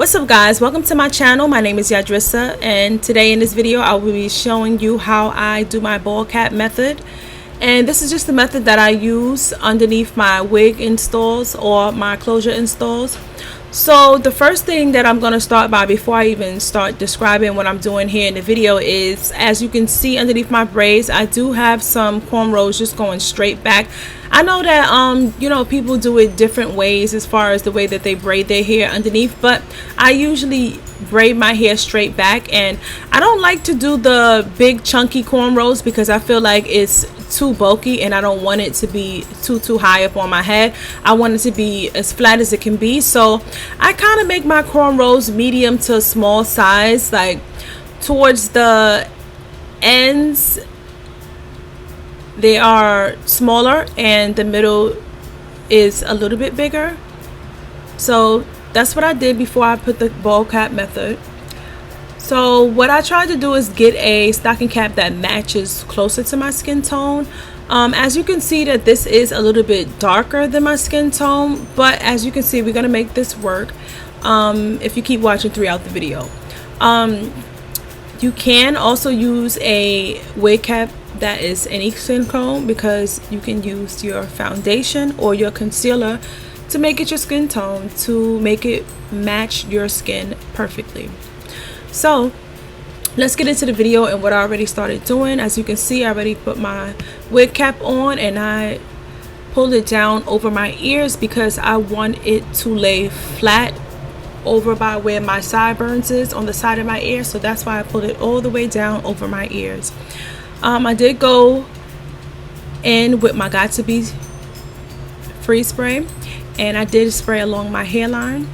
What's up guys, welcome to my channel. My name is Yadrissa, and today in this video I will be showing you how I do my ball cap method. And this is just the method that I use underneath my wig installs or my closure installs. So the first thing that I'm going to start by before I even start describing what I'm doing here in the video is, as you can see underneath my braids, I do have some cornrows just going straight back. I know that people do it different ways as far as the way that they braid their hair underneath, but I usually braid my hair straight back, and I don't like to do the big chunky cornrows because I feel like it's too bulky and I don't want it to be too high up on my head. I want it to be as flat as it can be, so I kind of make my cornrows medium to small size. Like towards the ends they are smaller and the middle is a little bit bigger. So that's what I did before I put the ball cap method. So what I tried to do is get a stocking cap that matches closer to my skin tone. As you can see that this is a little bit darker than my skin tone, but as you can see, we're gonna make this work if you keep watching throughout the video. You can also use a wig cap that is any skin tone, because you can use your foundation or your concealer to make it your skin tone, to make it match your skin perfectly. So let's get into the video and what I already started doing. As you can see, I already put my wig cap on and I pulled it down over my ears because I want it to lay flat over by where my sideburns is on the side of my ear. So that's why I pulled it all the way down over my ears. I did go in with my Got2b Freeze Spray, and I did spray along my hairline,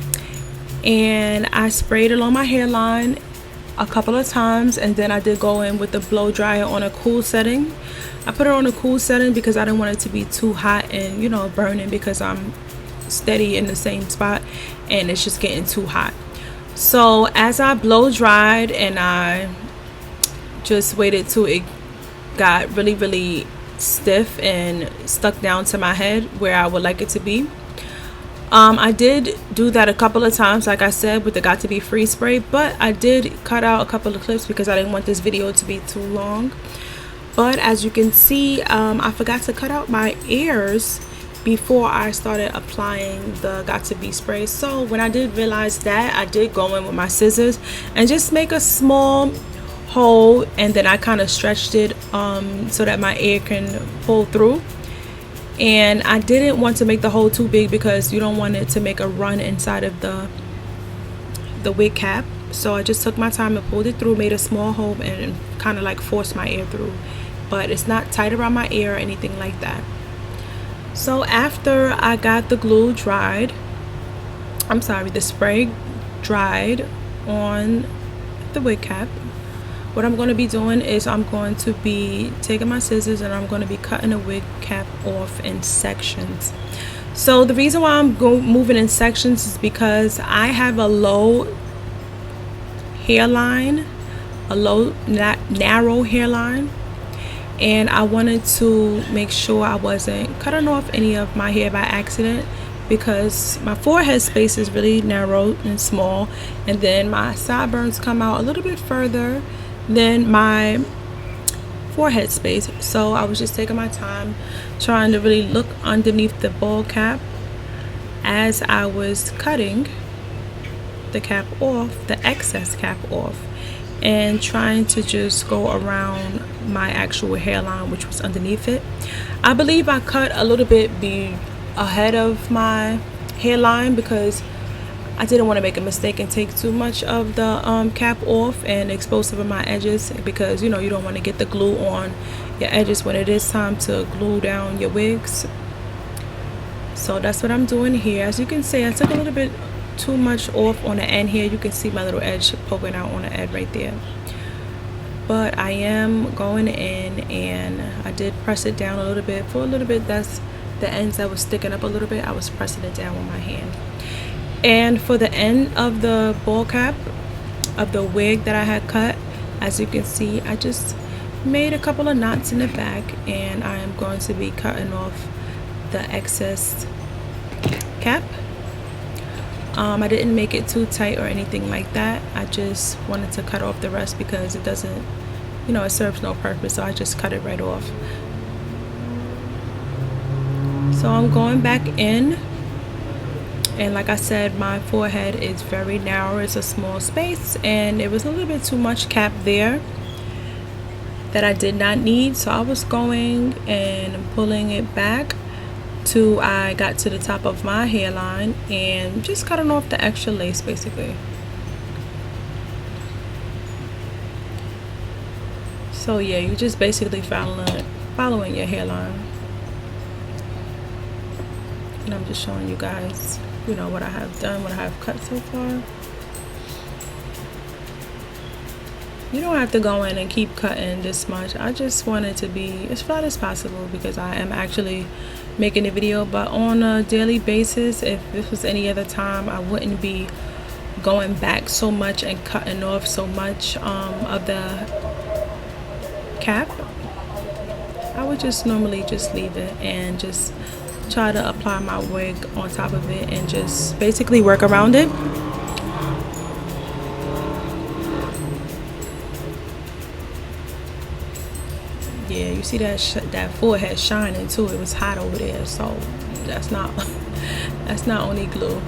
and I sprayed along my hairline a couple of times, and then I did go in with the blow dryer on a cool setting. I put it on a cool setting because I didn't want it to be too hot and burning, because I'm steady in the same spot and it's just getting too hot. So as I blow dried and I just waited till it got really stiff and stuck down to my head where I would like it to be. I did do that a couple of times, like I said, with the Got2b Freeze Spray, but I did cut out a couple of clips because I didn't want this video to be too long. But as you can see, I forgot to cut out my ears before I started applying the Got2b spray. So when I did realize that, I did go in with my scissors and just make a small hole, and then I kind of stretched it so that my ear can pull through. And I didn't want to make the hole too big because you don't want it to make a run inside of the wig cap. So I just took my time and pulled it through, made a small hole, and kind of like forced my ear through, but it's not tight around my ear or anything like that. So after I got the glue dried, the spray dried on the wig cap, what I'm going to be doing is I'm going to be taking my scissors and I'm going to be cutting the wig cap off in sections. So the reason why I'm moving in sections is because I have a low hairline, narrow hairline, and I wanted to make sure I wasn't cutting off any of my hair by accident, because my forehead space is really narrow and small, and then my sideburns come out a little bit further than my forehead space. So I was just taking my time trying to really look underneath the ball cap as I was cutting the cap off, the excess cap off, and trying to just go around my actual hairline, which was underneath it. I believe I cut a little bit ahead of my hairline because I didn't want to make a mistake and take too much of the cap off and expose some of my edges, because you don't want to get the glue on your edges when it is time to glue down your wigs. So that's what I'm doing here. As you can see, I took a little bit too much off on the end here. You can see my little edge poking out on the edge right there, but I am going in and I did press it down a little bit. For a little bit, that's the ends that was sticking up a little bit, I was pressing it down with my hand. And for the end of the ball cap of the wig that I had cut, as you can see, I just made a couple of knots in the back, and I am going to be cutting off the excess cap. I didn't make it too tight or anything like that. I just wanted to cut off the rest because it doesn't, you know, it serves no purpose, so I just cut it right off. So I'm going back in, and like I said, my forehead is very narrow. It's a small space, and it was a little bit too much cap there that I did not need, so I was going and pulling it back till I got to the top of my hairline and just cutting off the extra lace basically. So yeah, you just basically following your hairline. And I'm just showing you guys, you know, what I have done, what I have cut so far. You don't have to go in and keep cutting this much. I just want it to be as flat as possible because I am actually making a video. But on a daily basis, if this was any other time, I wouldn't be going back so much and cutting off so much of the cap. I would just normally just leave it and just try to apply my wig on top of it and just basically work around it. Yeah, you see that forehead shining too. It was hot over there, so that's not only glue.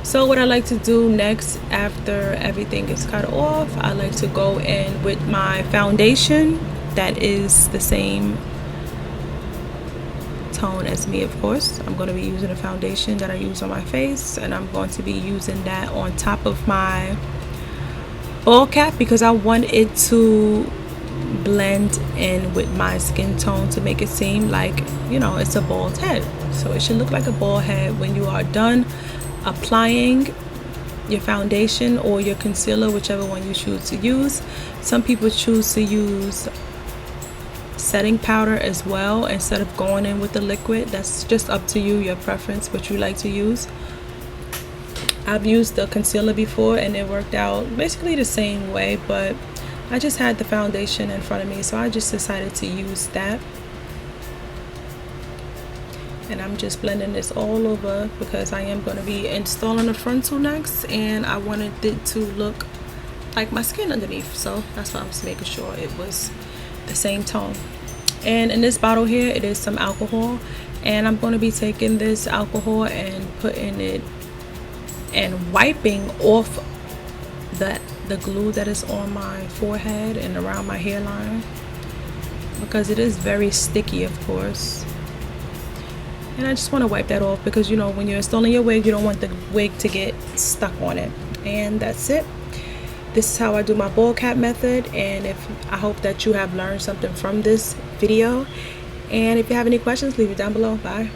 So what I like to do next after everything is cut off, I like to go in with my foundation that is the same tone as me. Of course, I'm going to be using a foundation that I use on my face, and I'm going to be using that on top of my ball cap because I want it to blend in with my skin tone to make it seem like, you know, it's a bald head. So it should look like a bald head when you are done applying your foundation or your concealer, whichever one you choose to use. Some people choose to use setting powder as well instead of going in with the liquid. That's just up to you, your preference, what you like to use. I've used the concealer before and it worked out basically the same way, but I just had the foundation in front of me, so I just decided to use that. And I'm just blending this all over because I am going to be installing the frontal next, and I wanted it to look like my skin underneath, so that's why I was making sure it was the same tone. And in this bottle here, it is some alcohol, and I'm going to be taking this alcohol and putting it and wiping off the glue that is on my forehead and around my hairline because it is very sticky, of course. And I just want to wipe that off because, you know, when you're installing your wig, you don't want the wig to get stuck on it. And that's it. This is how I do my ball cap method, and I hope that you have learned something from this video. And if you have any questions, leave it down below. Bye.